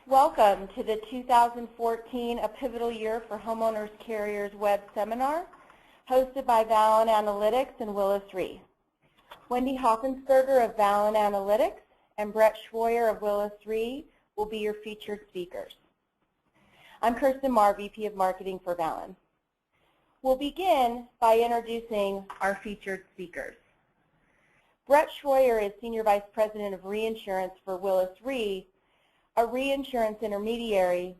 Welcome to the 2014 A Pivotal Year for Homeowners Carriers web seminar, hosted by Valen Analytics and Willis Re. Wendy Hoffensberger of Valen Analytics and Brett Schwoyer of Willis Re will be your featured speakers. I'm Kirsten Marr, VP of Marketing for Valen. We'll begin by introducing our featured speakers. Brett Schwoyer is Senior Vice President of Reinsurance for Willis Re, a reinsurance intermediary,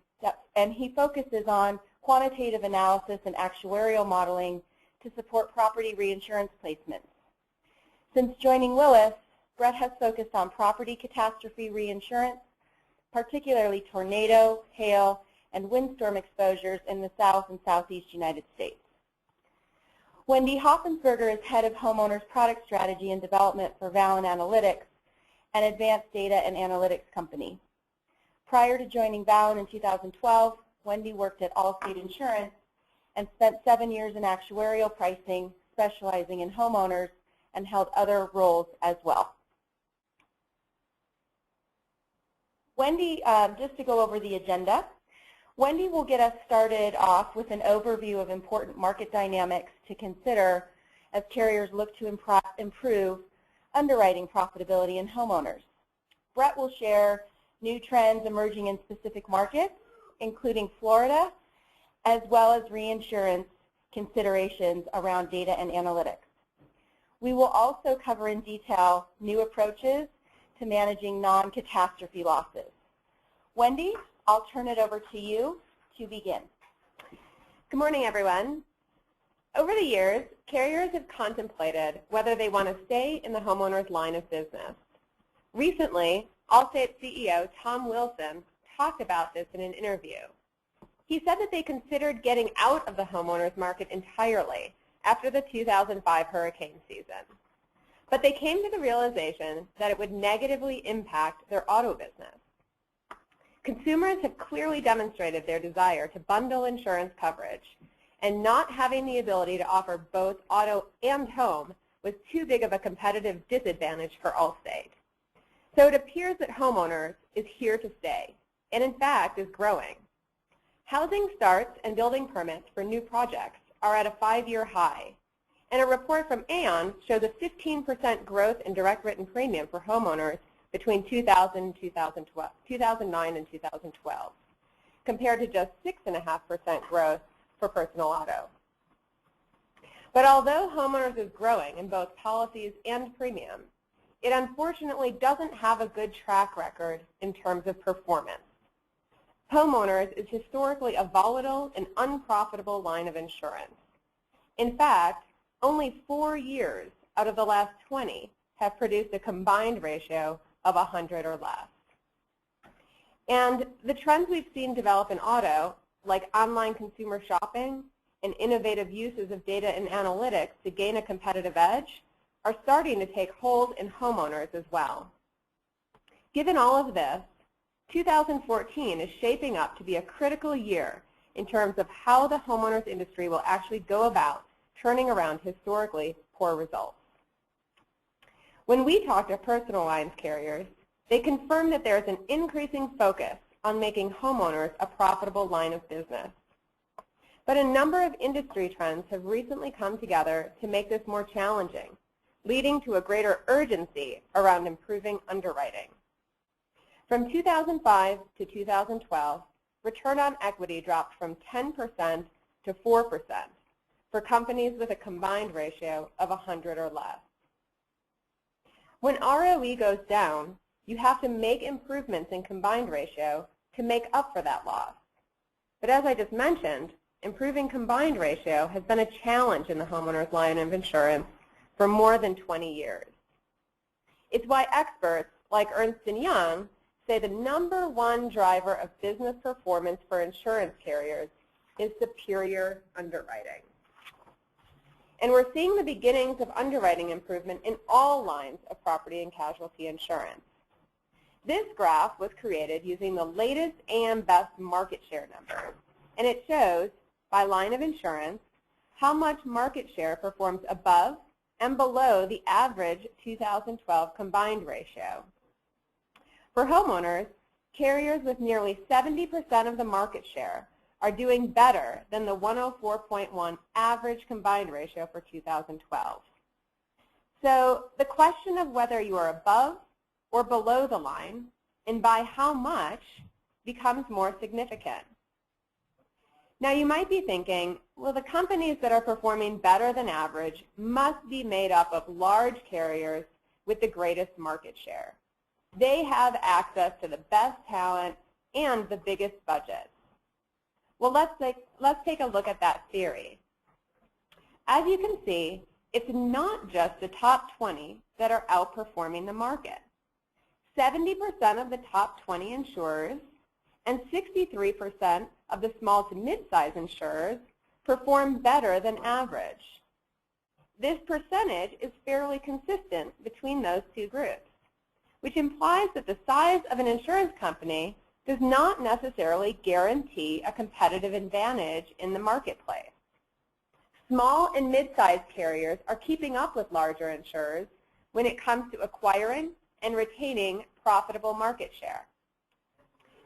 and he focuses on quantitative analysis and actuarial modeling to support property reinsurance placements. Since joining Willis, Brett has focused on property catastrophe reinsurance, particularly tornado, hail, and windstorm exposures in the South and Southeast United States. Wendy Hoffensberger is Head of Homeowners Product Strategy and Development for Valen Analytics, an advanced data and analytics company. Prior to joining Valen in 2012, Wendy worked at Allstate Insurance and spent 7 years in actuarial pricing, specializing in homeowners, and held other roles as well. Wendy, just to go over the agenda, Wendy will get us started off with an overview of important market dynamics to consider as carriers look to improve underwriting profitability in homeowners. Brett will share new trends emerging in specific markets, including Florida, as well as reinsurance considerations around data and analytics. We will also cover in detail new approaches to managing non-catastrophe losses. Wendy, I'll turn it over to you to begin. Good morning, everyone. Over the years, carriers have contemplated whether they want to stay in the homeowners line of business. Recently, Allstate CEO Tom Wilson talked about this in an interview. He said that they considered getting out of the homeowners market entirely after the 2005 hurricane season. But they came to the realization that it would negatively impact their auto business. Consumers have clearly demonstrated their desire to bundle insurance coverage, and not having the ability to offer both auto and home was too big of a competitive disadvantage for Allstate. So it appears that homeowners is here to stay, and in fact is growing. Housing starts and building permits for new projects are at a 5-year high, and a report from Aon shows a 15% growth in direct written premium for homeowners between 2009 and 2012, compared to just 6.5% growth for personal auto. But although homeowners is growing in both policies and premium, it unfortunately doesn't have a good track record in terms of performance. Homeowners is historically a volatile and unprofitable line of insurance. In fact, only 4 years out of the last 20 have produced a combined ratio of 100 or less. And the trends we've seen develop in auto, like online consumer shopping and innovative uses of data and analytics to gain a competitive edge, are starting to take hold in homeowners as well. Given all of this, 2014 is shaping up to be a critical year in terms of how the homeowners industry will actually go about turning around historically poor results. When we talk to personal lines carriers, they confirm that there is an increasing focus on making homeowners a profitable line of business. But a number of industry trends have recently come together to make this more challenging, leading to a greater urgency around improving underwriting. From 2005 to 2012, return on equity dropped from 10% to 4% for companies with a combined ratio of 100 or less. When ROE goes down, you have to make improvements in combined ratio to make up for that loss. But as I just mentioned, improving combined ratio has been a challenge in the homeowners line of insurance for more than 20 years. It's why experts like Ernst & Young say the #1 driver of business performance for insurance carriers is superior underwriting. And we're seeing the beginnings of underwriting improvement in all lines of property and casualty insurance. This graph was created using the latest AM Best market share numbers, and it shows, by line of insurance, how much market share performs above and below the average 2012 combined ratio. For homeowners, carriers with nearly 70% of the market share are doing better than the 104.1 average combined ratio for 2012. So the question of whether you are above or below the line, and by how much, becomes more significant. Now you might be thinking, well, the companies that are performing better than average must be made up of large carriers with the greatest market share. They have access to the best talent and the biggest budgets. Well, let's take a look at that theory. As you can see, it's not just the top 20 that are outperforming the market. 70% of the top 20 insurers and 63% of the small to mid-size insurers perform better than average. This percentage is fairly consistent between those two groups, which implies that the size of an insurance company does not necessarily guarantee a competitive advantage in the marketplace. Small and mid-sized carriers are keeping up with larger insurers when it comes to acquiring and retaining profitable market share.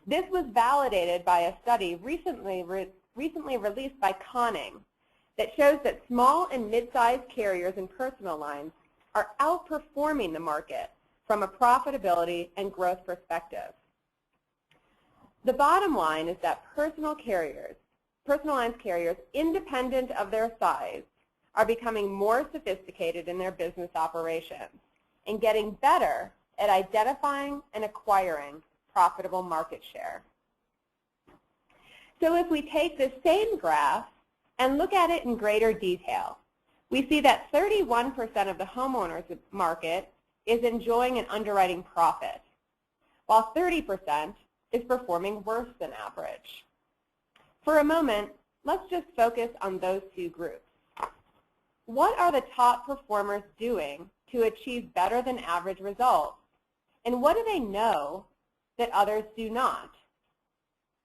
This was validated by a study recently released by Conning that shows that small and mid-sized carriers in personal lines are outperforming the market from a profitability and growth perspective. The bottom line is that personal lines carriers, independent of their size, are becoming more sophisticated in their business operations and getting better at identifying and acquiring profitable market share. So if we take this same graph and look at it in greater detail, we see that 31% of the homeowners market is enjoying an underwriting profit, while 30% is performing worse than average. For a moment, let's just focus on those two groups. What are the top performers doing to achieve better than average results? And what do they know that others do not?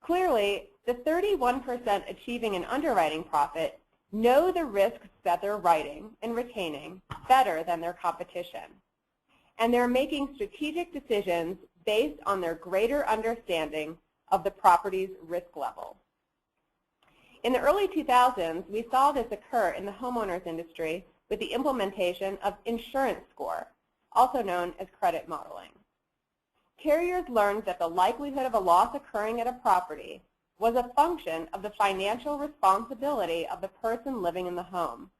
Clearly, the 31% achieving an underwriting profit know the risks that they're writing and retaining better than their competition. And they're making strategic decisions based on their greater understanding of the property's risk level. In the early 2000s, we saw this occur in the homeowners industry with the implementation of insurance score, also known as credit modeling. Carriers learned that the likelihood of a loss occurring at a property was a function of the financial responsibility of the person living in the home.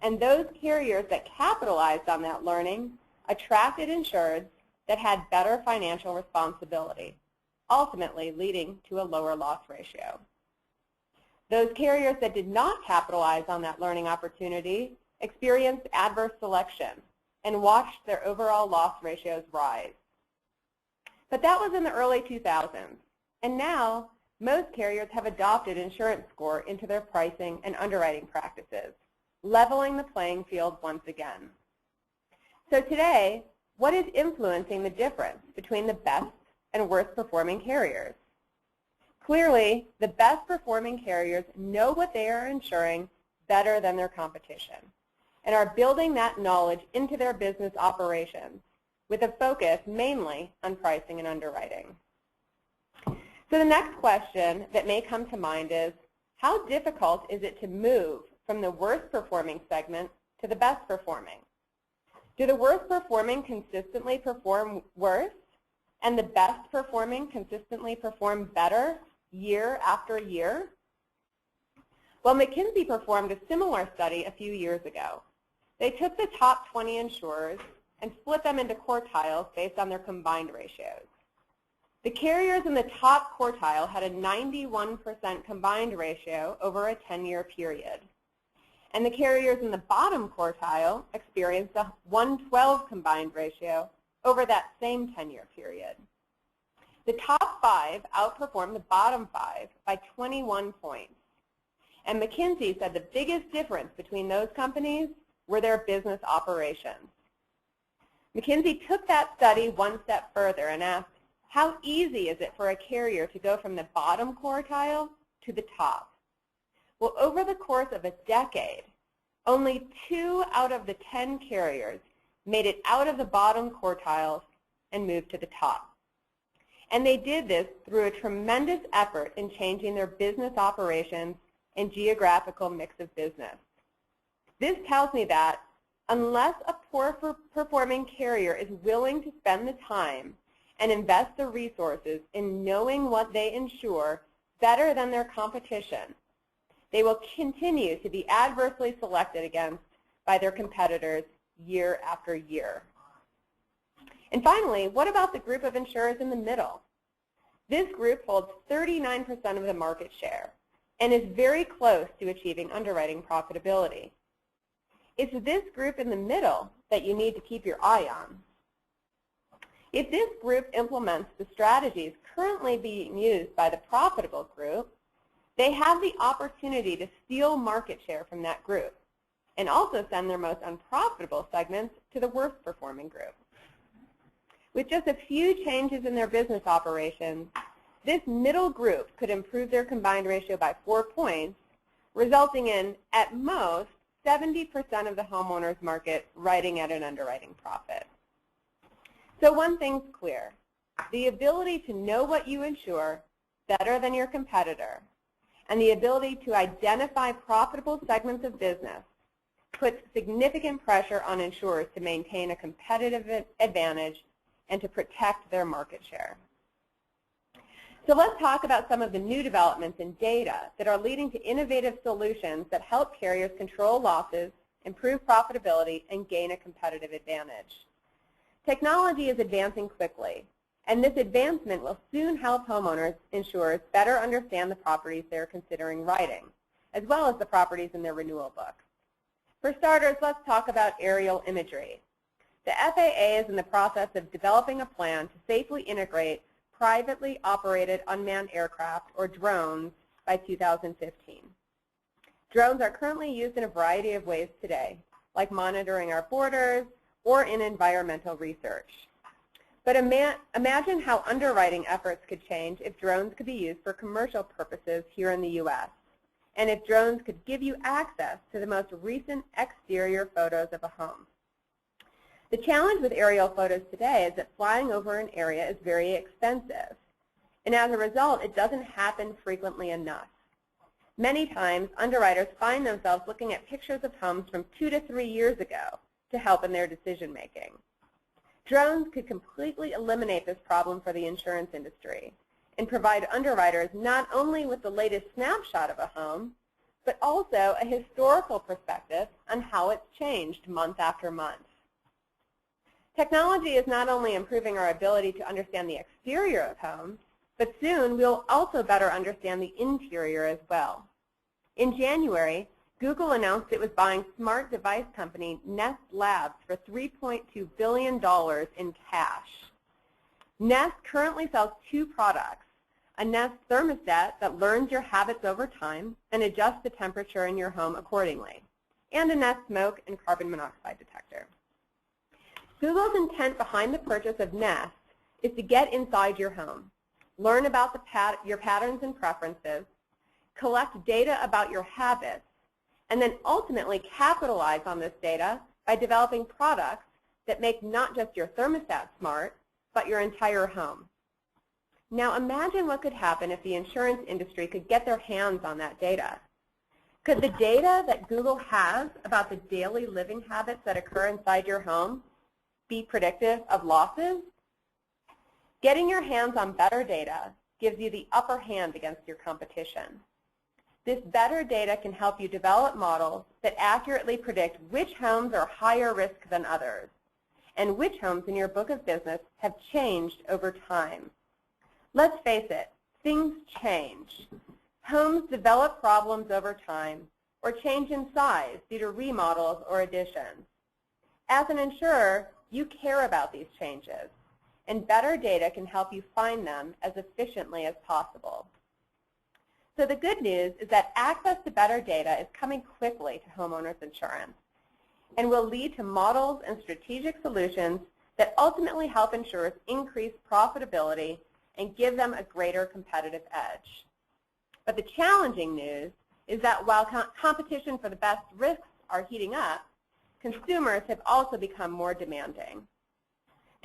And those carriers that capitalized on that learning attracted insureds that had better financial responsibility, ultimately leading to a lower loss ratio. Those carriers that did not capitalize on that learning opportunity experienced adverse selection and watched their overall loss ratios rise. But that was in the early 2000s, and now most carriers have adopted insurance score into their pricing and underwriting practices, leveling the playing field once again. So today, what is influencing the difference between the best and worst performing carriers? Clearly, the best performing carriers know what they are insuring better than their competition and are building that knowledge into their business operations with a focus mainly on pricing and underwriting. So the next question that may come to mind is, how difficult is it to move from the worst performing segment to the best performing? Do the worst performing consistently perform worse and the best performing consistently perform better year after year? Well, McKinsey performed a similar study a few years ago. They took the top 20 insurers and split them into quartiles based on their combined ratios. The carriers in the top quartile had a 91% combined ratio over a 10-year period. And the carriers in the bottom quartile experienced a 112 combined ratio over that same 10-year period. The top 5 outperformed the bottom 5 by 21 points. And McKinsey said the biggest difference between those companies were their business operations. McKinsey took that study one step further and asked, how easy is it for a carrier to go from the bottom quartile to the top? Well, over the course of a decade, only 2 out of the 10 carriers made it out of the bottom quartiles and moved to the top. And they did this through a tremendous effort in changing their business operations and geographical mix of business. This tells me that unless a poor performing carrier is willing to spend the time and invest the resources in knowing what they insure better than their competition, they will continue to be adversely selected against by their competitors year after year. And finally, what about the group of insurers in the middle? This group holds 39% of the market share and is very close to achieving underwriting profitability. It's this group in the middle that you need to keep your eye on. If this group implements the strategies currently being used by the profitable group, they have the opportunity to steal market share from that group and also send their most unprofitable segments to the worst performing group. With just a few changes in their business operations, this middle group could improve their combined ratio by 4 points, resulting in, at most, 70% of the homeowners market writing at an underwriting profit. So one thing's clear. The ability to know what you insure better than your competitor and the ability to identify profitable segments of business puts significant pressure on insurers to maintain a competitive advantage and to protect their market share. So let's talk about some of the new developments in data that are leading to innovative solutions that help carriers control losses, improve profitability, and gain a competitive advantage. Technology is advancing quickly, and this advancement will soon help homeowners insurers better understand the properties they're considering writing, as well as the properties in their renewal book. For starters, let's talk about aerial imagery. The FAA is in the process of developing a plan to safely integrate privately operated unmanned aircraft, or drones, by 2015. Drones are currently used in a variety of ways today, like monitoring our borders or in environmental research. But imagine how underwriting efforts could change if drones could be used for commercial purposes here in the U.S., and if drones could give you access to the most recent exterior photos of a home. The challenge with aerial photos today is that flying over an area is very expensive, and as a result, it doesn't happen frequently enough. Many times, underwriters find themselves looking at pictures of homes from 2 to 3 years ago to help in their decision making. Drones could completely eliminate this problem for the insurance industry and provide underwriters not only with the latest snapshot of a home, but also a historical perspective on how it's changed month after month. Technology is not only improving our ability to understand the exterior of homes, but soon we'll also better understand the interior as well. In January, Google announced it was buying smart device company Nest Labs for $3.2 billion in cash. Nest currently sells 2 products, a Nest thermostat that learns your habits over time and adjusts the temperature in your home accordingly, and a Nest smoke and carbon monoxide detector. Google's intent behind the purchase of Nest is to get inside your home, learn about your patterns and preferences, collect data about your habits, and then ultimately capitalize on this data by developing products that make not just your thermostat smart, but your entire home. Now imagine what could happen if the insurance industry could get their hands on that data. Could the data that Google has about the daily living habits that occur inside your home be predictive of losses? Getting your hands on better data gives you the upper hand against your competition. This better data can help you develop models that accurately predict which homes are higher risk than others and which homes in your book of business have changed over time. Let's face it, things change. Homes develop problems over time or change in size due to remodels or additions. As an insurer, you care about these changes, and better data can help you find them as efficiently as possible. So the good news is that access to better data is coming quickly to homeowners insurance and will lead to models and strategic solutions that ultimately help insurers increase profitability and give them a greater competitive edge. But the challenging news is that while competition for the best risks are heating up, consumers have also become more demanding.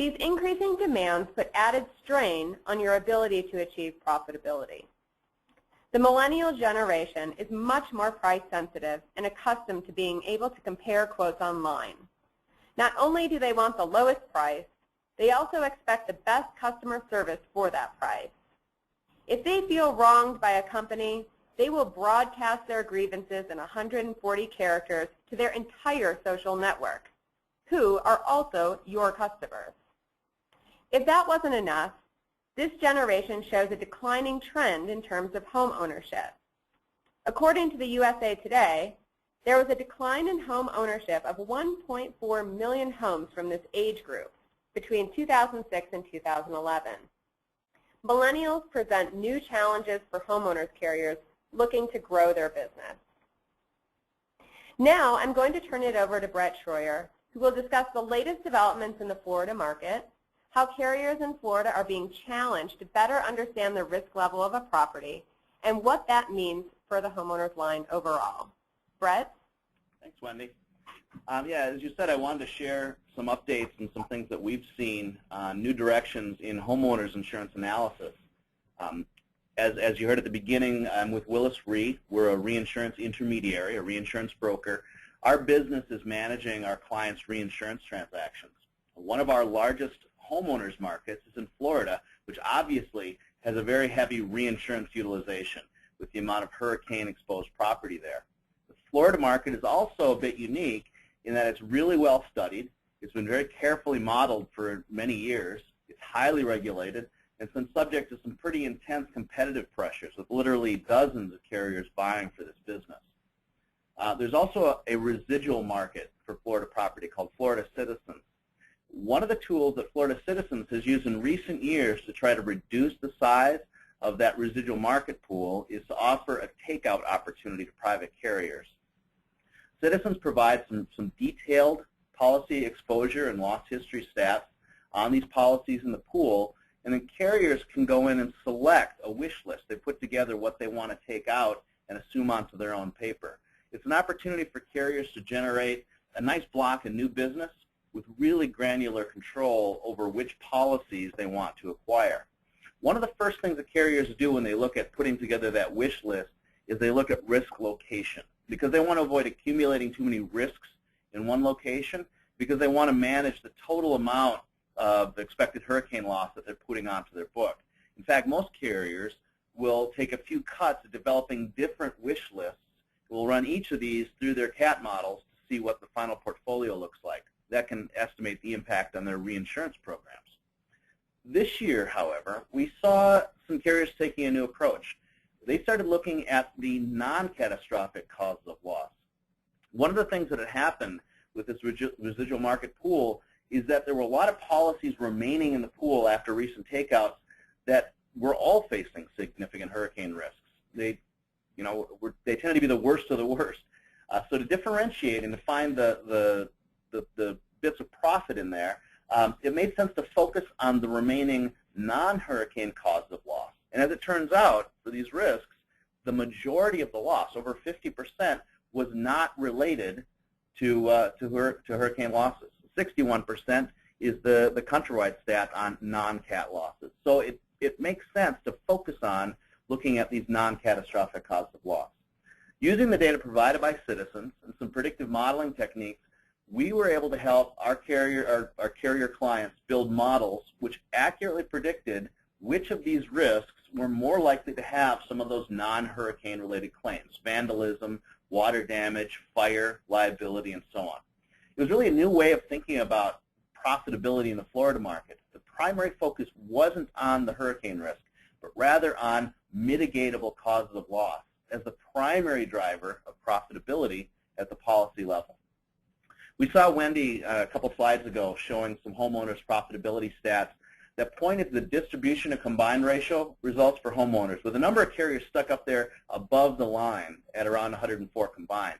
These increasing demands put added strain on your ability to achieve profitability. The millennial generation is much more price sensitive and accustomed to being able to compare quotes online. Not only do they want the lowest price, they also expect the best customer service for that price. If they feel wronged by a company, they will broadcast their grievances in 140 characters to their entire social network, who are also your customers. If that wasn't enough, this generation shows a declining trend in terms of home ownership. According to the USA Today, there was a decline in home ownership of 1.4 million homes from this age group between 2006 and 2011. Millennials present new challenges for homeowners carriers looking to grow their business. Now I'm going to turn it over to Brett Schroyer, who will discuss the latest developments in the Florida market, how carriers in Florida are being challenged to better understand the risk level of a property, and what that means for the homeowners line overall. Brett? Thanks, Wendy. Yeah, as you said, I wanted to share some updates and some things that we've seen on new directions in homeowners insurance analysis. As you heard at the beginning, I'm with Willis Re. We're a reinsurance intermediary, a reinsurance broker. Our business is managing our clients' reinsurance transactions. One of our largest homeowners markets is in Florida, which obviously has a very heavy reinsurance utilization with the amount of hurricane-exposed property there. The Florida market is also a bit unique in that it's really well studied. It's been very carefully modeled for many years. It's highly regulated, and it's been subject to some pretty intense competitive pressures with literally dozens of carriers vying for this business. There's also a residual market for Florida property called Florida Citizens. One of the tools that Florida Citizens has used in recent years to try to reduce the size of that residual market pool is to offer a takeout opportunity to private carriers. Citizens provides some detailed policy exposure and loss history stats on these policies in the pool, and then carriers can go in and select a wish list. They put together what they want to take out and assume onto their own paper. It's an opportunity for carriers to generate a nice block of new business with really granular control over which policies they want to acquire. One of the first things that carriers do when they look at putting together that wish list is they look at risk location, because they want to avoid accumulating too many risks in one location, because they want to manage the total amount of the expected hurricane loss that they're putting onto their book. In fact, most carriers will take a few cuts at developing different wish lists. We'll run each of these through their CAT models to see what the final portfolio looks like. That can estimate the impact on their reinsurance programs. This year, however, we saw some carriers taking a new approach. They started looking at the non-catastrophic causes of loss. One of the things that had happened with this residual market pool is that there were a lot of policies remaining in the pool after recent takeouts that were all facing significant hurricane risks. They tended to be the worst of the worst. So to differentiate and to find the bits of profit in there, it made sense to focus on the remaining non-hurricane causes of loss. And as it turns out, for these risks, the majority of the loss, over 50%, was not related to hurricane losses. 61% is the countrywide stat on non-cat losses. So it makes sense to focus on looking at these non-catastrophic causes of loss. Using the data provided by Citizens and some predictive modeling techniques, we were able to help our carrier clients build models which accurately predicted which of these risks were more likely to have some of those non-hurricane related claims: vandalism, water damage, fire, liability, and so on. It was really a new way of thinking about profitability in the Florida market. The primary focus wasn't on the hurricane risk, but rather on mitigatable causes of loss as the primary driver of profitability at the policy level. We saw Wendy a couple slides ago showing some homeowners profitability stats that pointed to the distribution of combined ratio results for homeowners, with a number of carriers stuck up there above the line at around 104 combined.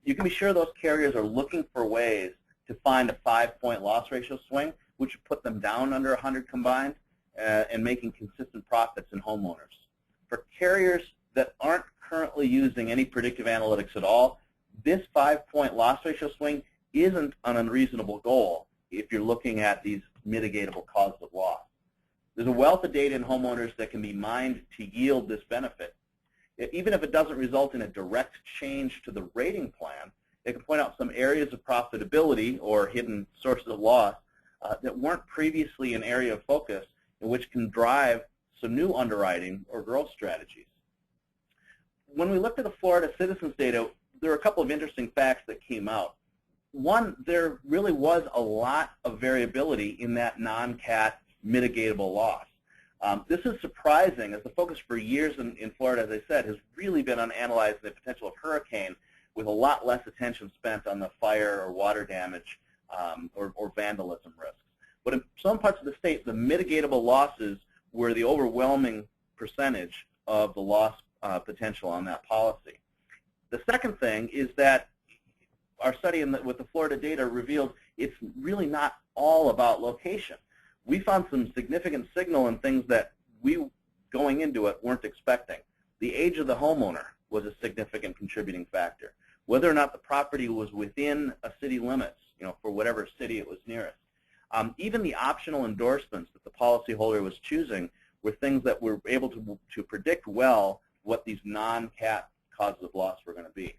You can be sure those carriers are looking for ways to find a 5-point loss ratio swing, which would put them down under 100 combined and making consistent profits in homeowners. For carriers that aren't currently using any predictive analytics at all, this 5-point loss ratio swing isn't an unreasonable goal, if you're looking at these mitigatable causes of loss. There's a wealth of data in homeowners that can be mined to yield this benefit. Even if it doesn't result in a direct change to the rating plan, it can point out some areas of profitability or hidden sources of loss that weren't previously an area of focus, and which can drive some new underwriting or growth strategies. When we looked at the Florida Citizens data, there were a couple of interesting facts that came out. One, there really was a lot of variability in that non-cat mitigatable loss. This is surprising, as the focus for years in Florida, as I said, has really been on analyzing the potential of hurricane, with a lot less attention spent on the fire or water damage or vandalism risks. But in some parts of the state, the mitigatable losses were the overwhelming percentage of the loss potential on that policy. The second thing is that our study with the Florida data revealed it's really not all about location. We found some significant signal in things that we, going into it, weren't expecting. The age of the homeowner was a significant contributing factor. Whether or not the property was within a city limits, for whatever city it was nearest. Even the optional endorsements that the policyholder was choosing were things that were able to predict well what these non-cat causes of loss were going to be.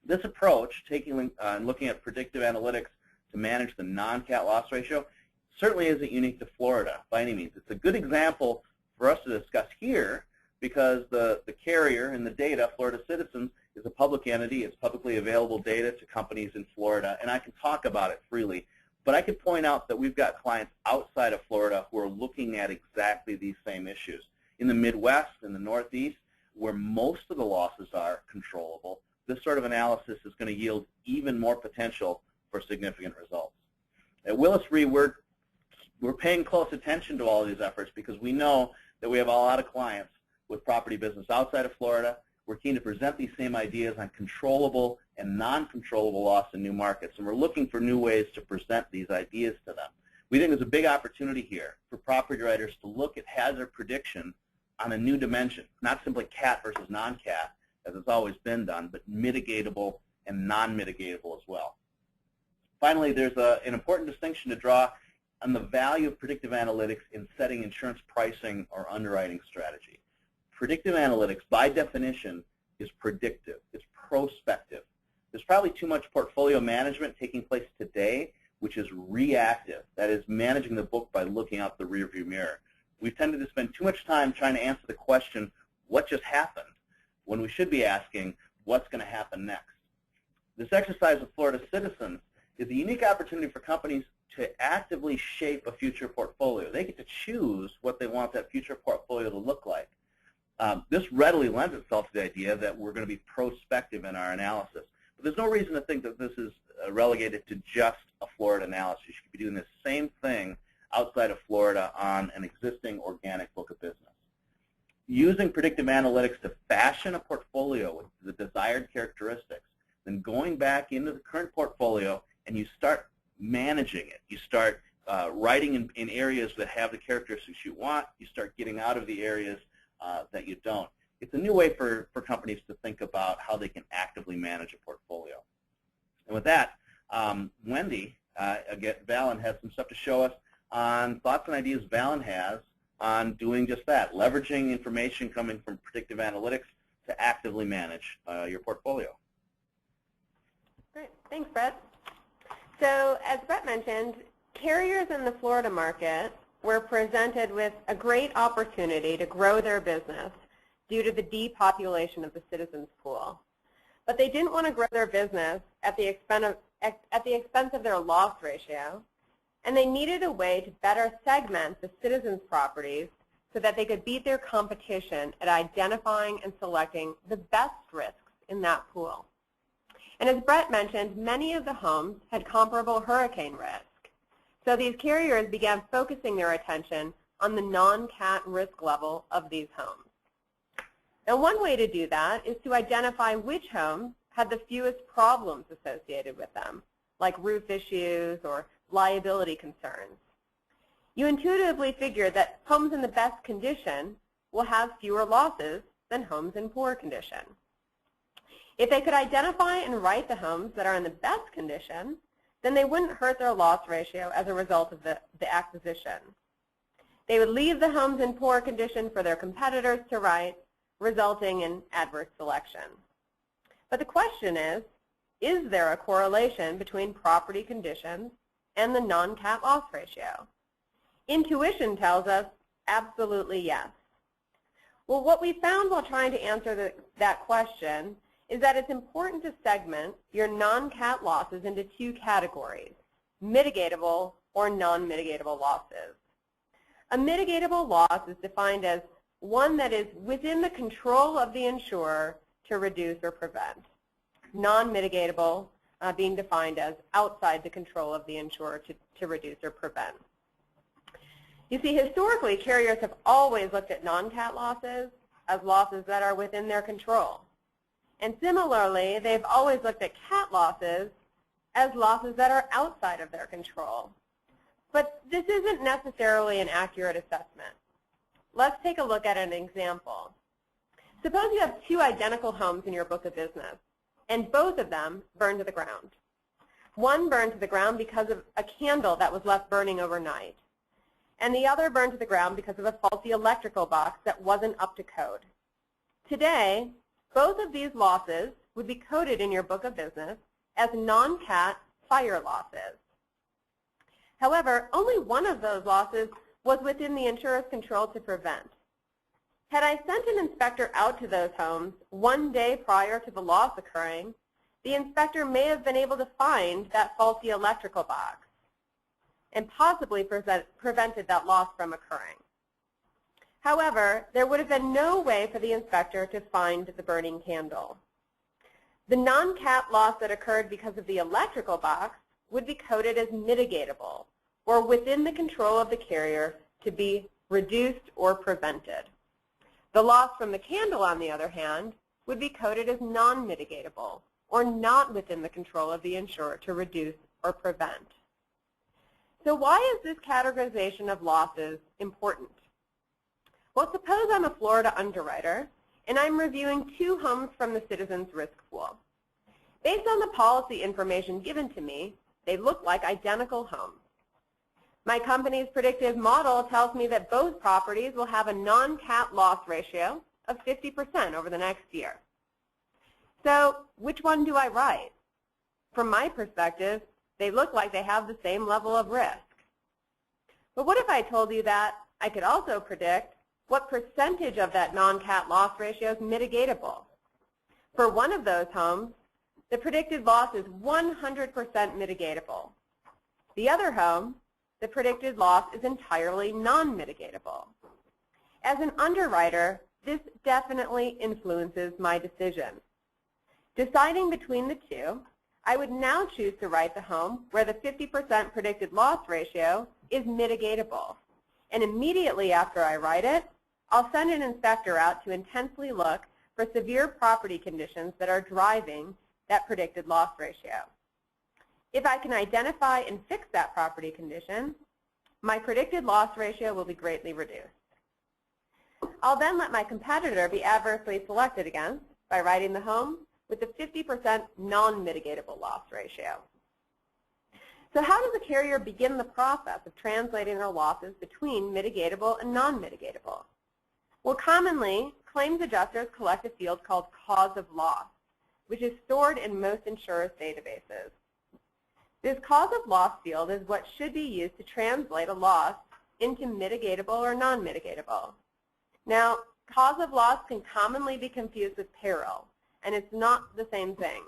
This approach, taking and looking at predictive analytics to manage the non-cat loss ratio, certainly isn't unique to Florida by any means. It's a good example for us to discuss here because the carrier in the data, Florida Citizens, is a public entity. It's publicly available data to companies in Florida, and I can talk about it freely. But I could point out that we've got clients outside of Florida who are looking at exactly these same issues. In the Midwest and the Northeast, where most of the losses are controllable, this sort of analysis is going to yield even more potential for significant results. At Willis Re, we're paying close attention to all of these efforts because we know that we have a lot of clients with property business outside of Florida. We're keen to present these same ideas on controllable and non-controllable loss in new markets, and we're looking for new ways to present these ideas to them. We think there's a big opportunity here for property writers to look at hazard prediction on a new dimension, not simply cat versus non-cat, as it's always been done, but mitigatable and non-mitigatable as well. Finally, there's an important distinction to draw on the value of predictive analytics in setting insurance pricing or underwriting strategy. Predictive analytics, by definition, is predictive. It's prospective. There's probably too much portfolio management taking place today, which is reactive. That is, managing the book by looking out the rearview mirror. We've tended to spend too much time trying to answer the question, what just happened, when we should be asking, what's going to happen next? This exercise of Florida Citizens is a unique opportunity for companies to actively shape a future portfolio. They get to choose what they want that future portfolio to look like. This readily lends itself to the idea that we're going to be prospective in our analysis. But there's no reason to think that this is relegated to just a Florida analysis. You should be doing the same thing outside of Florida on an existing organic book of business. Using predictive analytics to fashion a portfolio with the desired characteristics, then going back into the current portfolio and you start managing it. You start writing in areas that have the characteristics you want. You start getting out of the areas that you don't. It's a new way for companies to think about how they can actively manage a portfolio. And with that, Wendy, again, Valen has some stuff to show us on thoughts and ideas Valen has on doing just that, leveraging information coming from predictive analytics to actively manage your portfolio. Great. Thanks, Brett. So as Brett mentioned, carriers in the Florida market were presented with a great opportunity to grow their business due to the depopulation of the citizens pool. But they didn't want to grow their business at the expense of their loss ratio, and they needed a way to better segment the citizens' properties so that they could beat their competition at identifying and selecting the best risks in that pool. And as Brett mentioned, many of the homes had comparable hurricane risk. So these carriers began focusing their attention on the non-cat risk level of these homes. Now, one way to do that is to identify which homes had the fewest problems associated with them, like roof issues or liability concerns. You intuitively figure that homes in the best condition will have fewer losses than homes in poor condition. If they could identify and write the homes that are in the best condition, then they wouldn't hurt their loss ratio as a result of the acquisition. They would leave the homes in poor condition for their competitors to write, resulting in adverse selection. But the question is there a correlation between property conditions and the non-cat loss ratio? Intuition tells us absolutely yes. Well, what we found while trying to answer that question is that it's important to segment your non-cat losses into two categories, mitigatable or non-mitigatable losses. A mitigatable loss is defined as one that is within the control of the insurer to reduce or prevent. Non-mitigatable being defined as outside the control of the insurer to reduce or prevent. You see, historically, carriers have always looked at non-cat losses as losses that are within their control. And similarly, they've always looked at cat losses as losses that are outside of their control. But this isn't necessarily an accurate assessment. Let's take a look at an example. Suppose you have two identical homes in your book of business, and both of them burn to the ground. One burned to the ground because of a candle that was left burning overnight, and the other burned to the ground because of a faulty electrical box that wasn't up to code. Today, both of these losses would be coded in your book of business as non-cat fire losses. However, only one of those losses was within the insurer's control to prevent. Had I sent an inspector out to those homes one day prior to the loss occurring, the inspector may have been able to find that faulty electrical box and possibly prevented that loss from occurring. However, there would have been no way for the inspector to find the burning candle. The non-cat loss that occurred because of the electrical box would be coded as mitigatable, or within the control of the carrier to be reduced or prevented. The loss from the candle, on the other hand, would be coded as non-mitigatable, or not within the control of the insurer to reduce or prevent. So why is this categorization of losses important? Well, suppose I'm a Florida underwriter, and I'm reviewing two homes from the Citizens Risk Pool. Based on the policy information given to me, they look like identical homes. My company's predictive model tells me that both properties will have a non-cat loss ratio of 50% over the next year. So which one do I write? From my perspective, they look like they have the same level of risk. But what if I told you that I could also predict what percentage of that non-cat loss ratio is mitigatable? For one of those homes, the predicted loss is 100% mitigatable. The other home, the predicted loss is entirely non-mitigatable. As an underwriter, this definitely influences my decision. Deciding between the two, I would now choose to write the home where the 50% predicted loss ratio is mitigatable. And immediately after I write it, I'll send an inspector out to intensely look for severe property conditions that are driving that predicted loss ratio. If I can identify and fix that property condition, my predicted loss ratio will be greatly reduced. I'll then let my competitor be adversely selected against by writing the home with a 50% non-mitigatable loss ratio. So how does a carrier begin the process of translating their losses between mitigatable and non-mitigatable? Well, commonly, claims adjusters collect a field called cause of loss, which is stored in most insurers' databases. This cause of loss field is what should be used to translate a loss into mitigatable or non-mitigatable. Now, cause of loss can commonly be confused with peril, and it's not the same thing.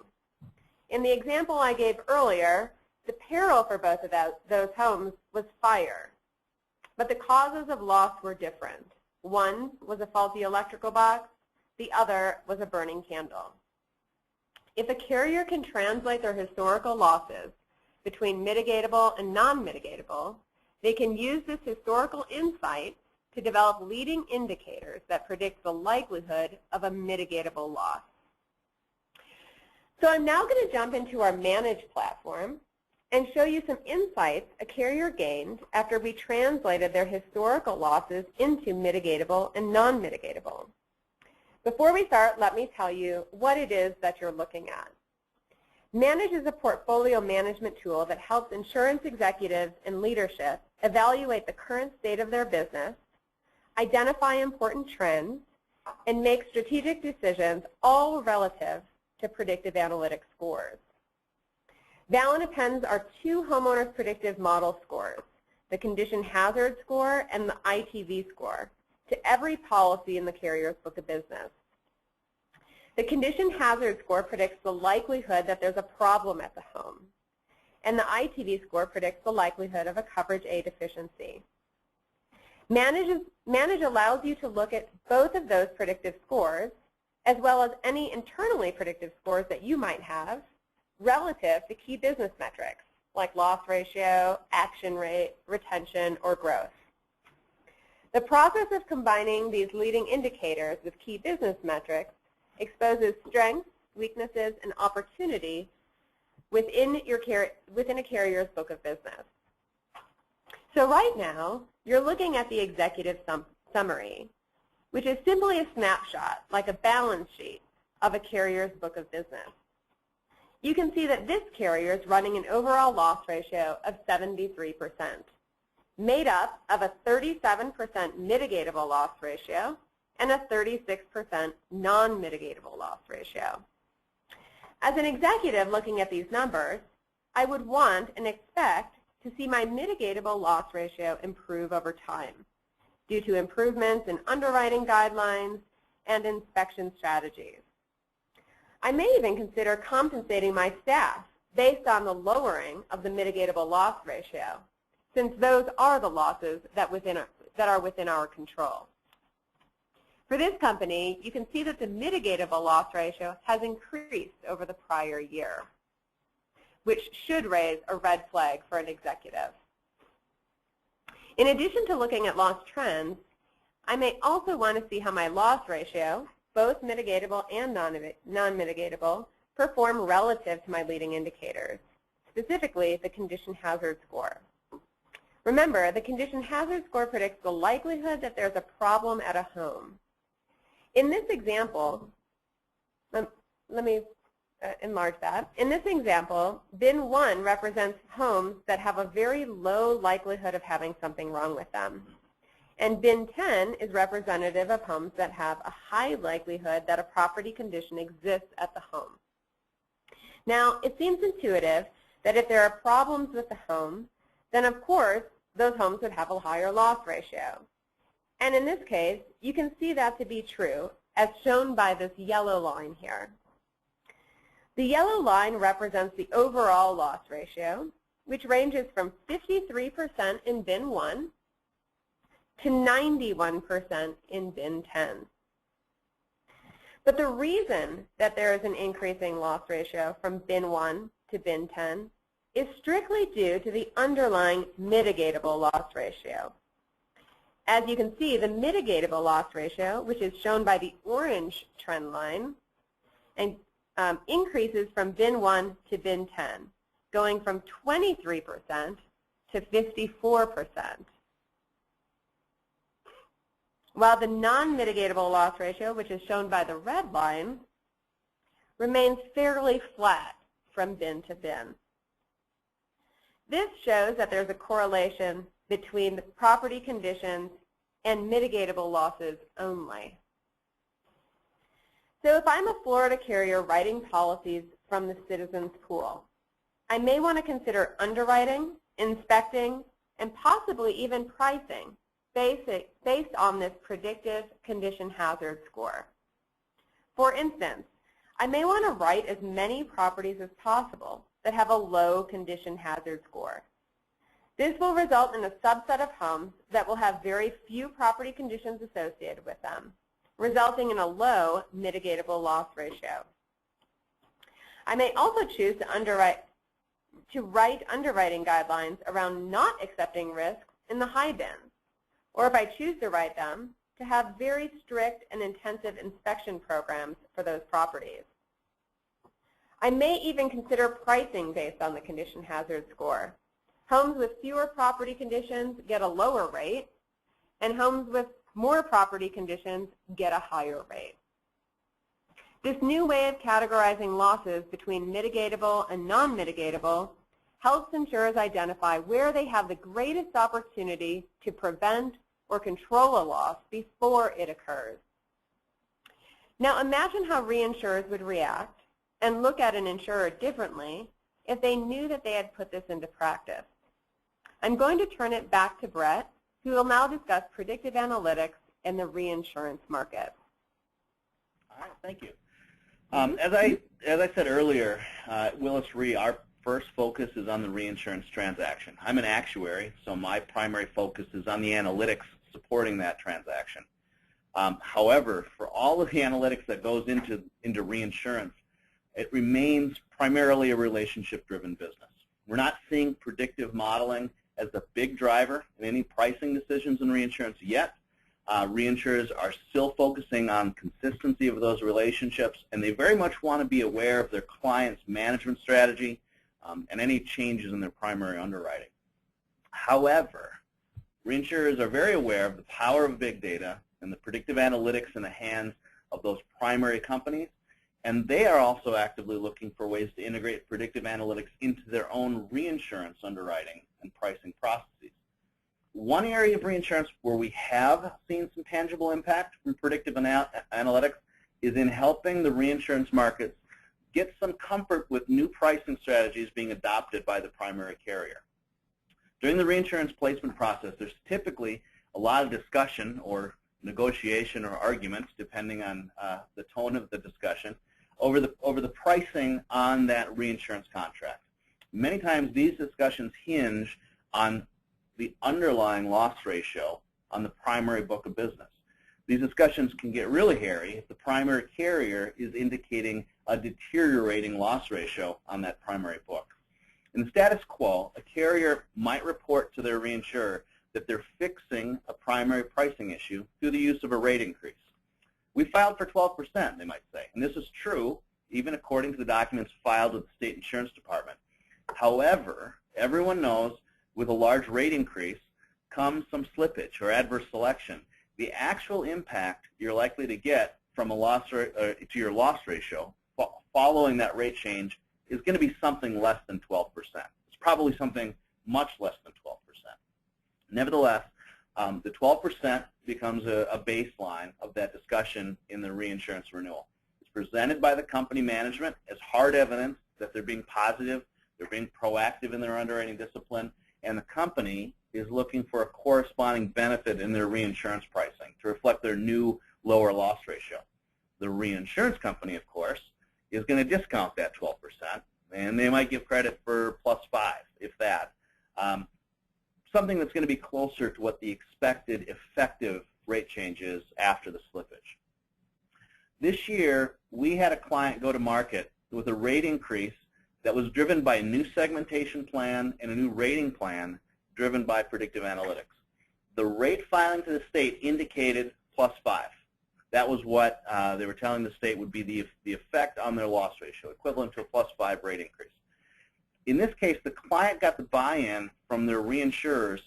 In the example I gave earlier, the peril for both of those homes was fire, but the causes of loss were different. One was a faulty electrical box, the other was a burning candle. If a carrier can translate their historical losses between mitigatable and non-mitigatable, they can use this historical insight to develop leading indicators that predict the likelihood of a mitigatable loss. So I'm now going to jump into our Manage platform and show you some insights a carrier gained after we translated their historical losses into mitigatable and non-mitigatable. Before we start, let me tell you what it is that you're looking at. Manage is a portfolio management tool that helps insurance executives and leadership evaluate the current state of their business, identify important trends, and make strategic decisions, all relative to predictive analytics scores. Valen appends our two homeowners predictive model scores, the condition hazard score and the ITV score, to every policy in the carrier's book of business. The condition hazard score predicts the likelihood that there's a problem at the home, and the ITV score predicts the likelihood of a coverage A deficiency. Manage allows you to look at both of those predictive scores, as well as any internally predictive scores that you might have relative to key business metrics, like loss ratio, action rate, retention, or growth. The process of combining these leading indicators with key business metrics exposes strengths, weaknesses, and opportunity within a carrier's book of business. So right now, you're looking at the executive summary, which is simply a snapshot, like a balance sheet, of a carrier's book of business. You can see that this carrier is running an overall loss ratio of 73%, made up of a 37% mitigatable loss ratio and a 36% non-mitigatable loss ratio. As an executive looking at these numbers, I would want and expect to see my mitigatable loss ratio improve over time due to improvements in underwriting guidelines and inspection strategies. I may even consider compensating my staff based on the lowering of the mitigatable loss ratio, since those are the losses that are within our control. For this company, you can see that the mitigatable loss ratio has increased over the prior year, which should raise a red flag for an executive. In addition to looking at loss trends, I may also want to see how my loss ratio, both mitigatable and non-mitigatable, perform relative to my leading indicators, specifically the condition hazard score. Remember, the condition hazard score predicts the likelihood that there's a problem at a home. In this example, let me enlarge that. In this example, bin 1 represents homes that have a very low likelihood of having something wrong with them. And bin 10 is representative of homes that have a high likelihood that a property condition exists at the home. Now, it seems intuitive that if there are problems with the home, then of course those homes would have a higher loss ratio. And in this case, you can see that to be true, as shown by this yellow line here. The yellow line represents the overall loss ratio, which ranges from 53% in bin 1 to 91% in bin 10. But the reason that there is an increasing loss ratio from bin 1 to bin 10 is strictly due to the underlying mitigatable loss ratio. As you can see, the mitigatable loss ratio, which is shown by the orange trend line, and increases from bin 1 to bin 10, going from 23% to 54%. While the non-mitigatable loss ratio, which is shown by the red line, remains fairly flat from bin to bin. This shows that there's a correlation between the property conditions and mitigatable losses only. So if I'm a Florida carrier writing policies from the Citizens Pool, I may want to consider underwriting, inspecting, and possibly even pricing based on this predictive condition hazard score. For instance, I may want to write as many properties as possible that have a low condition hazard score. This will result in a subset of homes that will have very few property conditions associated with them, resulting in a low mitigatable loss ratio. I may also choose to write underwriting guidelines around not accepting risks in the high bins, or if I choose to write them, to have very strict and intensive inspection programs for those properties. I may even consider pricing based on the condition hazard score. Homes with fewer property conditions get a lower rate, and homes with more property conditions get a higher rate. This new way of categorizing losses between mitigatable and non-mitigatable helps insurers identify where they have the greatest opportunity to prevent or control a loss before it occurs. Now imagine how reinsurers would react and look at an insurer differently if they knew that they had put this into practice. I'm going to turn it back to Brett, who will now discuss predictive analytics in the reinsurance market. All right, thank you. As I said earlier, Willis Re, our first focus is on the reinsurance transaction. I'm an actuary, so my primary focus is on the analytics supporting that transaction. However, for all of the analytics that goes into reinsurance, it remains primarily a relationship-driven business. We're not seeing predictive modeling as the big driver in any pricing decisions in reinsurance yet. Reinsurers are still focusing on consistency of those relationships, and they very much want to be aware of their client's management strategy and any changes in their primary underwriting. However, reinsurers are very aware of the power of big data and the predictive analytics in the hands of those primary companies, and they are also actively looking for ways to integrate predictive analytics into their own reinsurance underwriting and pricing processes. One area of reinsurance where we have seen some tangible impact from predictive analytics is in helping the reinsurance markets get some comfort with new pricing strategies being adopted by the primary carrier. During the reinsurance placement process, there's typically a lot of discussion or negotiation or arguments, depending on the tone of the discussion, over the pricing on that reinsurance contract. Many times these discussions hinge on the underlying loss ratio on the primary book of business. These discussions can get really hairy if the primary carrier is indicating a deteriorating loss ratio on that primary book. In the status quo, a carrier might report to their reinsurer that they're fixing a primary pricing issue through the use of a rate increase. We filed for 12%, they might say, and this is true even according to the documents filed with the state insurance department. However, everyone knows with a large rate increase comes some slippage or adverse selection. The actual impact you're likely to get from a to your loss ratio following that rate change is going to be something less than 12%. It's probably something much less than 12%. Nevertheless, the 12% becomes a baseline of that discussion in the reinsurance renewal. It's presented by the company management as hard evidence that they're being positive, they're being proactive in their underwriting discipline, and the company is looking for a corresponding benefit in their reinsurance pricing to reflect their new lower loss ratio. The reinsurance company, of course, is going to discount that 12%, and they might give credit for +5, if that. Something that's going to be closer to what the expected effective rate change is after the slippage. This year, we had a client go to market with a rate increase that was driven by a new segmentation plan and a new rating plan driven by predictive analytics. The rate filing to the state indicated +5. That was what they were telling the state would be the effect on their loss ratio, equivalent to a +5 rate increase. In this case, the client got the buy-in from their reinsurers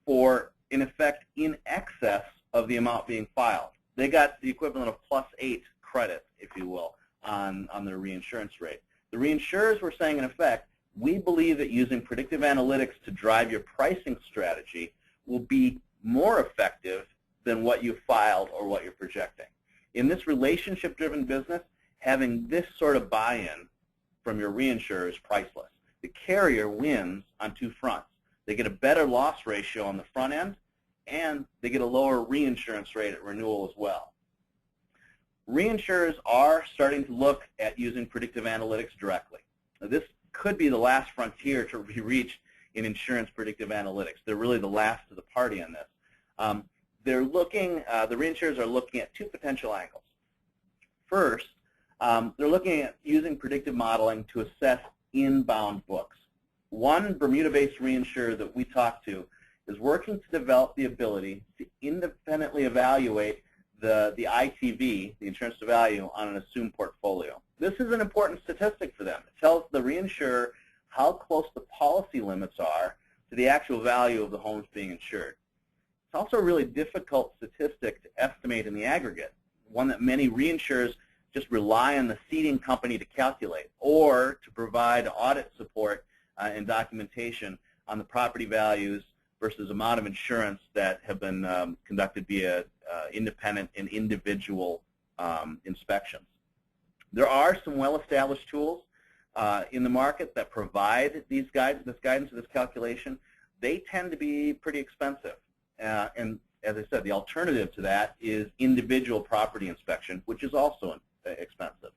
for, in effect, in excess of the amount being filed. They got the equivalent of +8 credit, if you will, on their reinsurance rate. The reinsurers were saying, in effect, we believe that using predictive analytics to drive your pricing strategy will be more effective than what you filed or what you're projecting. In this relationship-driven business, having this sort of buy-in from your reinsurer is priceless. The carrier wins on two fronts. They get a better loss ratio on the front end, and they get a lower reinsurance rate at renewal as well. Reinsurers are starting to look at using predictive analytics directly. Now, this could be the last frontier to be reached in insurance predictive analytics. They're really the last to the party on this. The reinsurers are looking at two potential angles. First, they're looking at using predictive modeling to assess inbound books. One Bermuda-based reinsurer that we talked to is working to develop the ability to independently evaluate the ITV, the insurance to value, on an assumed portfolio. This is an important statistic for them. It tells the reinsurer how close the policy limits are to the actual value of the homes being insured. It's also a really difficult statistic to estimate in the aggregate, one that many reinsurers just rely on the ceding company to calculate, or to provide audit support and documentation on the property values versus amount of insurance that have been conducted via independent and individual inspections. There are some well-established tools in the market that provide this guidance or this calculation. They tend to be pretty expensive. And as I said, the alternative to that is individual property inspection, which is also expensive.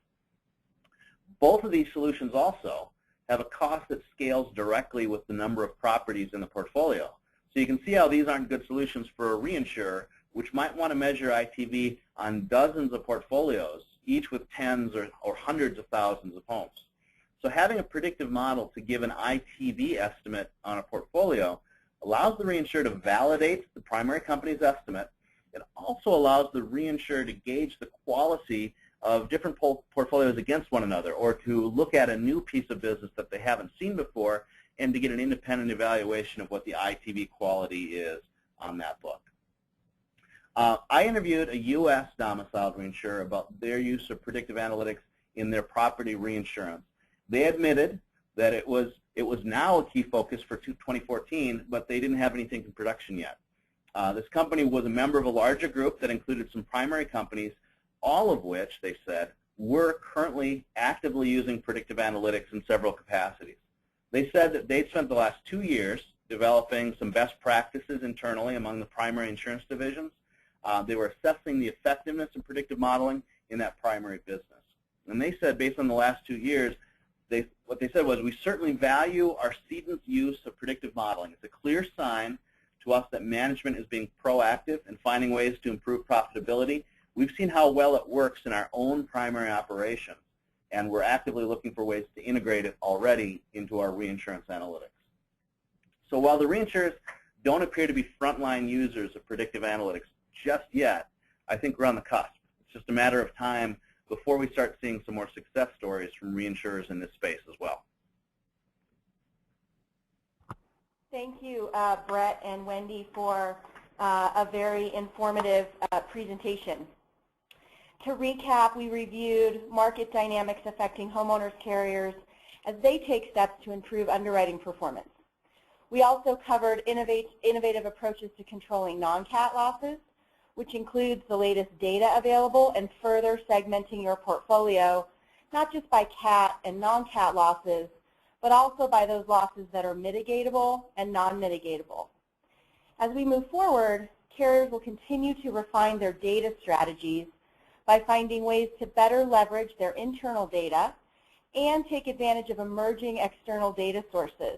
Both of these solutions also have a cost that scales directly with the number of properties in the portfolio. So you can see how these aren't good solutions for a reinsurer, which might want to measure ITV on dozens of portfolios, each with tens or hundreds of thousands of homes. So having a predictive model to give an ITV estimate on a portfolio allows the reinsurer to validate the primary company's estimate. It also allows the reinsurer to gauge the quality of different portfolios against one another, or to look at a new piece of business that they haven't seen before and to get an independent evaluation of what the ITV quality is on that book. I interviewed a U.S. domiciled reinsurer about their use of predictive analytics in their property reinsurance. They admitted that it was now a key focus for 2014, but they didn't have anything in production yet. This company was a member of a larger group that included some primary companies, all of which, they said, were currently actively using predictive analytics in several capacities. They said that they'd spent the last 2 years developing some best practices internally among the primary insurance divisions. They were assessing the effectiveness of predictive modeling in that primary business. And they said, based on the last 2 years, what they said was, we certainly value our cedents' use of predictive modeling. It's a clear sign to us that management is being proactive and finding ways to improve profitability. We've seen how well it works in our own primary operations, and we're actively looking for ways to integrate it already into our reinsurance analytics. So while the reinsurers don't appear to be frontline users of predictive analytics just yet, I think we're on the cusp. It's just a matter of time before we start seeing some more success stories from reinsurers in this space as well. Thank you, Brett and Wendy, for a very informative presentation. To recap, we reviewed market dynamics affecting homeowners carriers as they take steps to improve underwriting performance. We also covered innovative approaches to controlling non-cat losses, which includes the latest data available and further segmenting your portfolio, not just by cat and non-cat losses, but also by those losses that are mitigatable and non-mitigatable. As we move forward, carriers will continue to refine their data strategies by finding ways to better leverage their internal data and take advantage of emerging external data sources.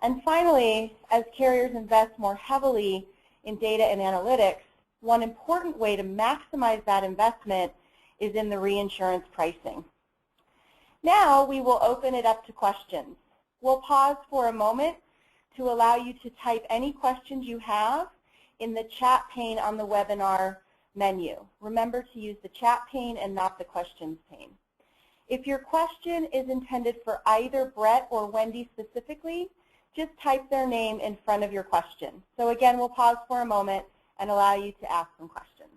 And finally, as carriers invest more heavily in data and analytics, one important way to maximize that investment is in the reinsurance pricing. Now we will open it up to questions. We'll pause for a moment to allow you to type any questions you have in the chat pane on the webinar menu. Remember to use the chat pane and not the questions pane. If your question is intended for either Brett or Wendy specifically, just type their name in front of your question. So again, we'll pause for a moment and allow you to ask some questions.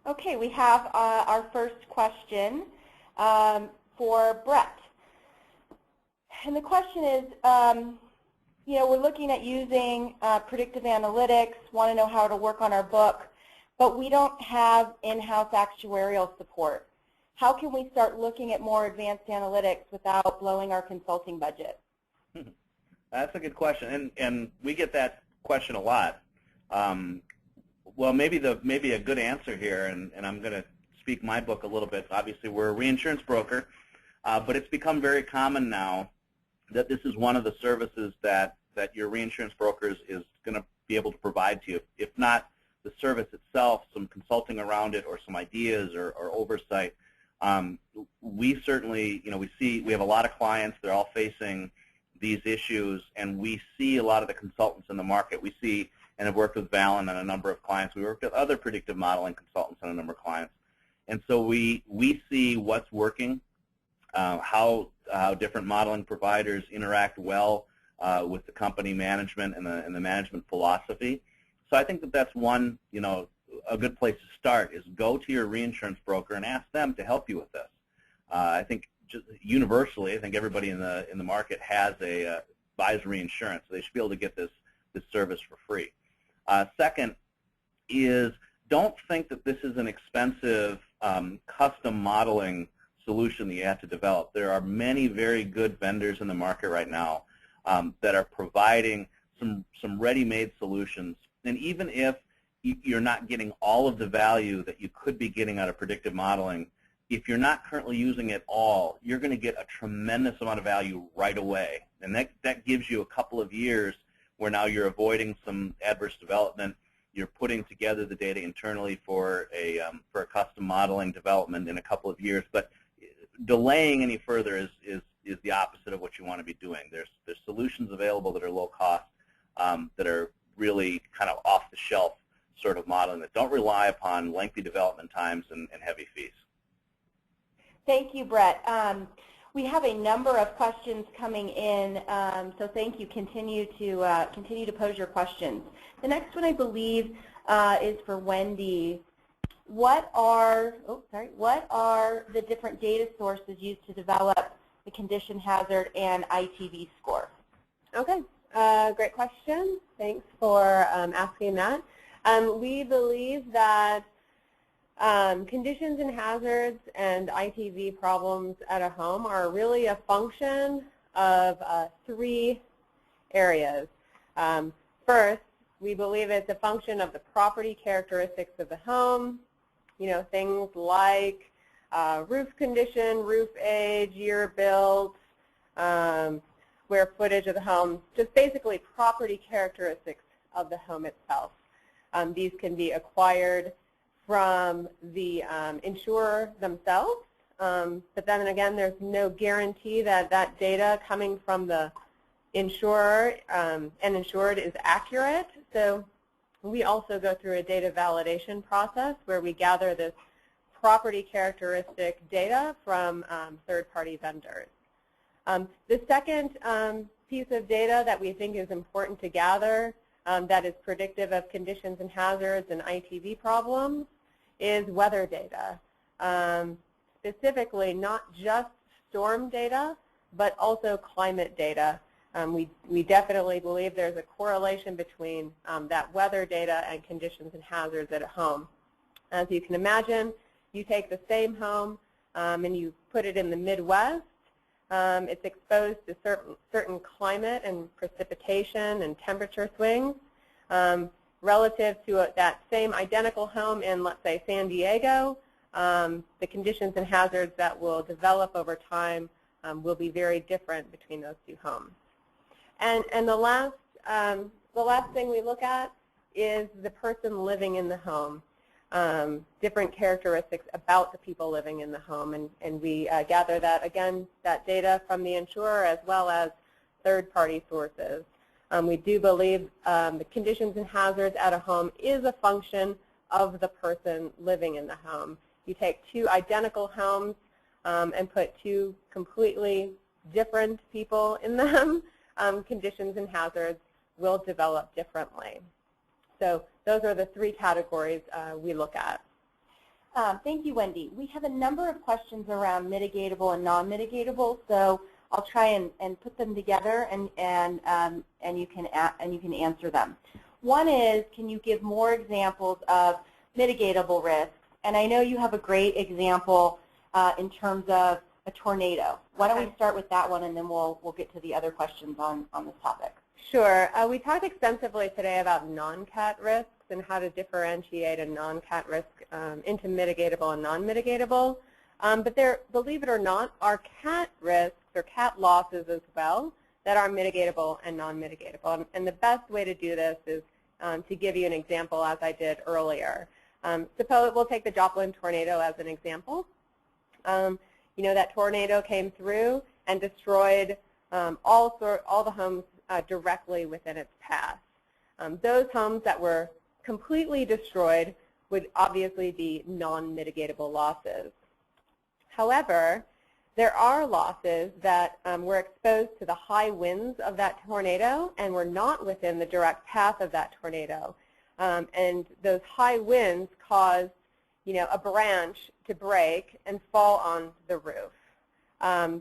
Okay, we have our first question for Brett. And the question is, we're looking at using predictive analytics, want to know how to work on our book, but we don't have in-house actuarial support. How can we start looking at more advanced analytics without blowing our consulting budget? That's a good question, and we get that question a lot. Well, maybe a good answer here, and I'm going to speak my book a little bit. Obviously, we're a reinsurance broker, but it's become very common now that this is one of the services that your reinsurance broker is going to be able to provide to you, if not the service itself, some consulting around it, or some ideas or oversight. We certainly, we have a lot of clients. They're all facing these issues, and we see a lot of the consultants in the market. We see, and have worked with Valen on a number of clients. We worked with other predictive modeling consultants on a number of clients. And so we see what's working, how different modeling providers interact well with the company management and the management philosophy. So I think that that's one, a good place to start is go to your reinsurance broker and ask them to help you with this. I think just universally, I think everybody in the market buys reinsurance. So they should be able to get this service for free. Second is don't think that this is an expensive custom modeling solution that you have to develop. There are many very good vendors in the market right now that are providing some ready-made solutions. And even if you're not getting all of the value that you could be getting out of predictive modeling, if you're not currently using it all, you're going to get a tremendous amount of value right away. And that gives you a couple of years where now you're avoiding some adverse development. You're putting together the data internally for a custom modeling development in a couple of years. But delaying any further is the opposite of what you want to be doing. There's solutions available that are low cost, that are really kind of off-the-shelf sort of modeling that don't rely upon lengthy development times and heavy fees. Thank you, Brett. We have a number of questions coming in, so thank you. Continue to pose your questions. The next one, I believe, is for Wendy. What are the different data sources used to develop the condition hazard and ITV score? Okay, great question. Thanks for asking that. We believe that conditions and hazards and ITV problems at a home are really a function of three areas. First, we believe it's a function of the property characteristics of the home, things like roof condition, roof age, year built, square footage of the home, just basically property characteristics of the home itself. These can be acquired from the insurer themselves, but then again, there's no guarantee that that data coming from the insurer and insured is accurate. So we also go through a data validation process where we gather this property characteristic data from third-party vendors. The second piece of data that we think is important to gather that is predictive of conditions and hazards and ITV problems is weather data. Specifically, not just storm data, but also climate data. We definitely believe there's a correlation between that weather data and conditions and hazards at a home. As you can imagine, you take the same home and you put it in the Midwest. It's exposed to certain climate and precipitation and temperature swings relative to that same identical home in, let's say, San Diego. The conditions and hazards that will develop over time will be very different between those two homes. And the last thing we look at is the person living in the home, different characteristics about the people living in the home, and we gather that, again, that data from the insurer as well as third-party sources. We do believe the conditions and hazards at a home is a function of the person living in the home. You take two identical homes and put two completely different people in them, conditions and hazards will develop differently. So those are the three categories we look at. Thank you, Wendy. We have a number of questions around mitigatable and non-mitigatable, so I'll try and put them together and you can answer them. One is, can you give more examples of mitigatable risks? And I know you have a great example in terms of a tornado. Why don't we start with that one, and then we'll get to the other questions on this topic. Sure. We talked extensively today about non-cat risks and how to differentiate a non-cat risk into mitigatable and non-mitigatable. But there, believe it or not, are cat risks or cat losses as well that are mitigatable and non-mitigatable. And the best way to do this is to give you an example as I did earlier. Suppose we'll take the Joplin tornado as an example. You know, that tornado came through and destroyed all the homes directly within its path. Those homes that were completely destroyed would obviously be non-mitigatable losses. However, there are losses that were exposed to the high winds of that tornado and were not within the direct path of that tornado. And those high winds caused, you know, a branch to break and fall on the roof.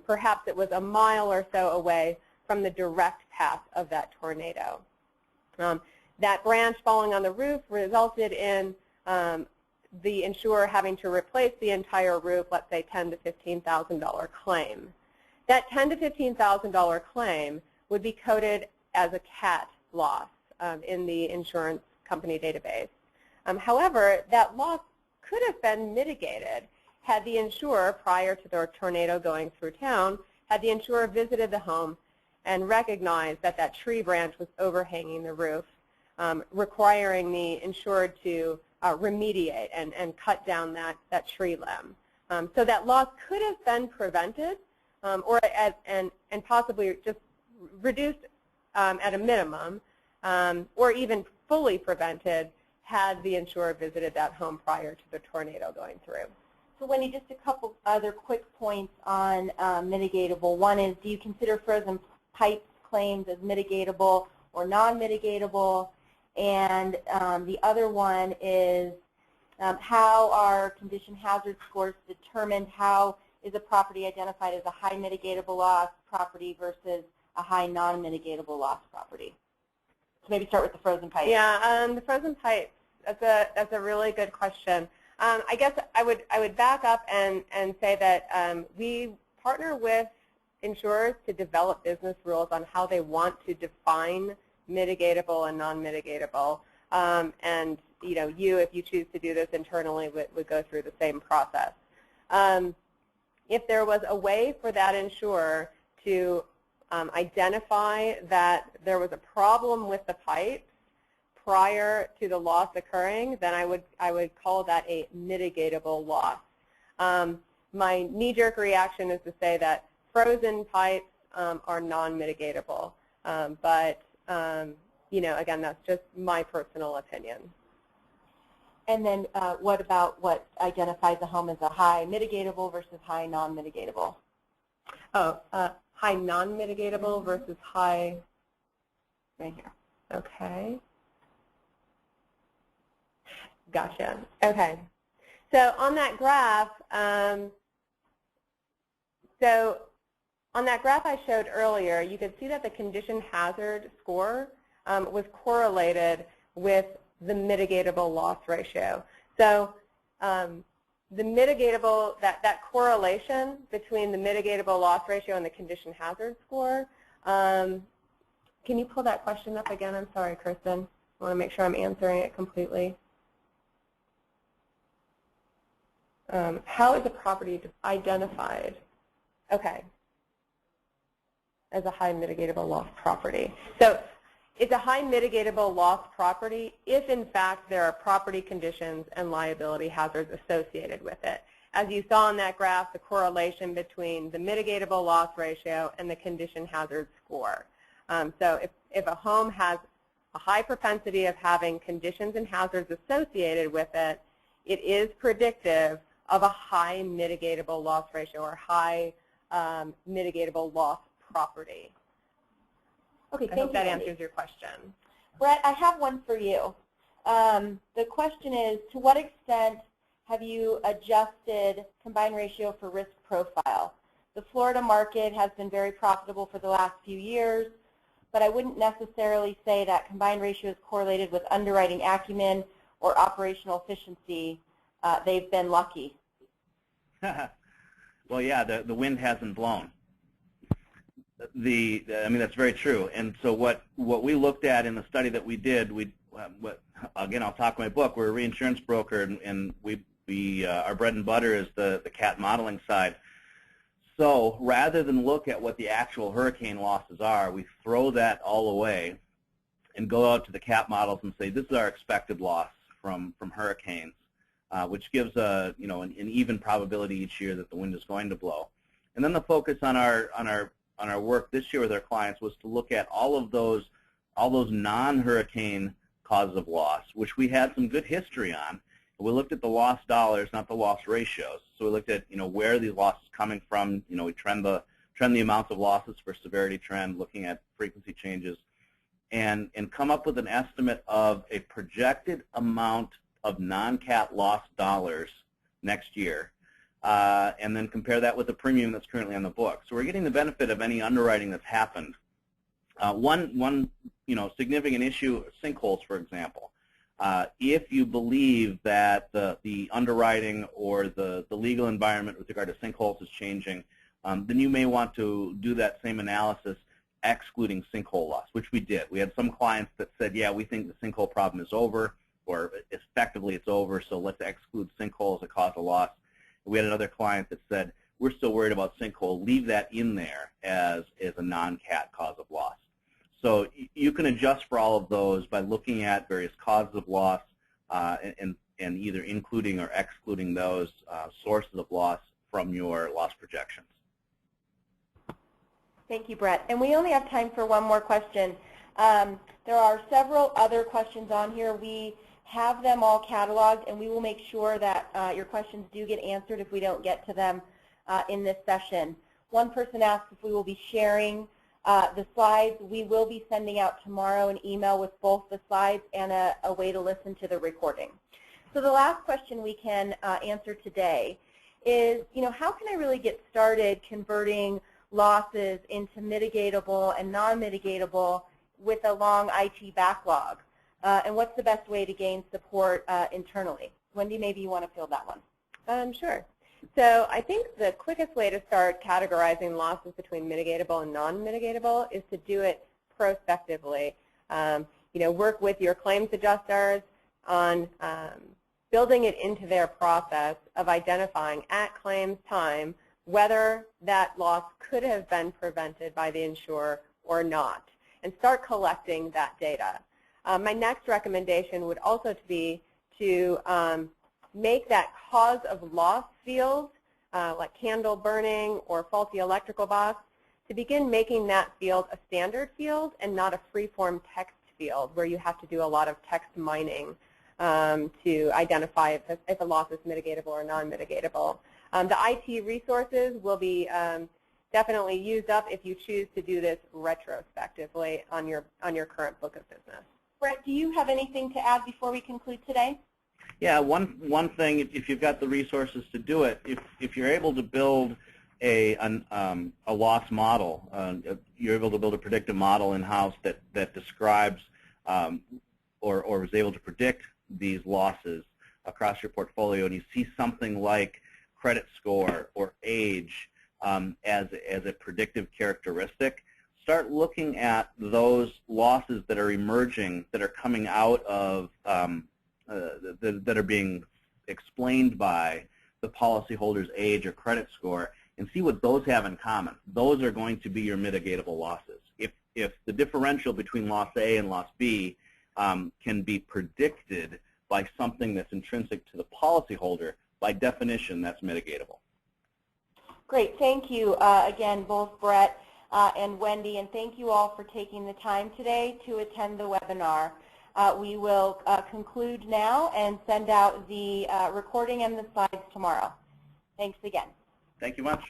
Perhaps it was a mile or so away from the direct path of that tornado. That branch falling on the roof resulted in the insurer having to replace the entire roof, let's say $10,000 to $15,000 claim. That $10,000 to $15,000 claim would be coded as a CAT loss in the insurance company database. However, that loss could have been mitigated had the insurer, prior to the tornado going through town, had the insurer visited the home and recognized that that tree branch was overhanging the roof, requiring the insured to remediate and cut down that tree limb. So that loss could have been prevented and possibly just reduced at a minimum, or even fully prevented had the insurer visited that home prior to the tornado going through. So Wendy, just a couple other quick points on mitigatable. One is, do you consider frozen pipes claims as mitigatable or non-mitigatable? And the other one is, how are condition hazard scores determined? How is a property identified as a high mitigatable loss property versus a high non-mitigatable loss property? So maybe start with the frozen pipes. Yeah, the frozen pipes, that's a really good question. I guess I would back up and say that we partner with insurers to develop business rules on how they want to define mitigatable and non-mitigatable. And you know, if you choose to do this internally, would go through the same process. If there was a way for that insurer to identify that there was a problem with the pipes prior to the loss occurring, then I would call that a mitigatable loss. My knee-jerk reaction is to say that frozen pipes are non-mitigatable, but you know, again, that's just my personal opinion. And then what about what identifies a home as a high mitigatable versus high non-mitigatable? Oh, high non-mitigatable versus high, right here. Okay. Gotcha. Okay. So on that graph, I showed earlier, you could see that the condition hazard score was correlated with the mitigatable loss ratio. So the mitigatable, that correlation between the mitigatable loss ratio and the condition hazard score, can you pull that question up again? I'm sorry, Kristen. I want to make sure I'm answering it completely. How is a property identified? Okay. As a high mitigatable loss property. So it's a high mitigatable loss property if, in fact, there are property conditions and liability hazards associated with it. As you saw in that graph, the correlation between the mitigatable loss ratio and the condition hazard score. So if a home has a high propensity of having conditions and hazards associated with it, it is predictive of a high mitigatable loss ratio or high mitigatable loss property. Okay, I hope that answers your question. Brett, I have one for you. The question is, to what extent have you adjusted combined ratio for risk profile? The Florida market has been very profitable for the last few years, but I wouldn't necessarily say that combined ratio is correlated with underwriting acumen or operational efficiency. They've been lucky. Well, yeah, the wind hasn't blown. I mean, that's very true. And so what we looked at in the study that we did, again, I'll talk my book. We're a reinsurance broker, and our bread and butter is the CAT modeling side. So rather than look at what the actual hurricane losses are, we throw that all away and go out to the cat models and say, this is our expected loss from hurricanes, which gives an even probability each year that the wind is going to blow. And then the focus on our work this year with our clients was to look at all those non-hurricane causes of loss, which we had some good history on. We looked at the loss dollars, not the loss ratios. So we looked at where are these losses coming from. We trend the amounts of losses for severity trend, looking at frequency changes, and come up with an estimate of a projected amount of non-cat loss dollars next year, and then compare that with the premium that's currently on the book. So we're getting the benefit of any underwriting that's happened. One significant issue, sinkholes, for example. If you believe that the underwriting or the legal environment with regard to sinkholes is changing, then you may want to do that same analysis excluding sinkhole loss, which we did. We had some clients that said, yeah, we think the sinkhole problem is over, or effectively it's over, so let's exclude sinkhole as a cause of loss. We had another client that said, we're still worried about sinkhole, leave that in there as a non-cat cause of loss. So you can adjust for all of those by looking at various causes of loss and either including or excluding those sources of loss from your loss projections. Thank you, Brett. And we only have time for one more question. There are several other questions on here. We have them all cataloged, and we will make sure that your questions do get answered if we don't get to them in this session. One person asked if we will be sharing the slides. We will be sending out tomorrow an email with both the slides and a way to listen to the recording. So the last question we can answer today is, how can I really get started converting losses into mitigatable and non-mitigatable with a long IT backlog? And what's the best way to gain support internally? Wendy, maybe you want to field that one. Sure. So I think the quickest way to start categorizing losses between mitigatable and non-mitigatable is to do it prospectively. Work with your claims adjusters on building it into their process of identifying at claims time whether that loss could have been prevented by the insurer or not, and start collecting that data. My next recommendation would also be to make that cause of loss field, like candle burning or faulty electrical box, to begin making that field a standard field and not a free-form text field where you have to do a lot of text mining to identify if a loss is mitigatable or non-mitigatable. The IT resources will be definitely used up if you choose to do this retrospectively on your current book of business. Brett, do you have anything to add before we conclude today? Yeah, one thing, if you've got the resources to do it, if you're able to build a loss model, you're able to build a predictive model in-house that describes or is able to predict these losses across your portfolio, and you see something like credit score or age as a predictive characteristic, start looking at those losses that are emerging, that are coming out of, that are being explained by the policyholder's age or credit score, and see what those have in common. Those are going to be your mitigatable losses. If the differential between loss A and loss B can be predicted by something that's intrinsic to the policyholder, by definition, that's mitigatable. Great. Thank you again, both Brett and Wendy, and thank you all for taking the time today to attend the webinar. We will conclude now and send out the recording and the slides tomorrow. Thanks again. Thank you much.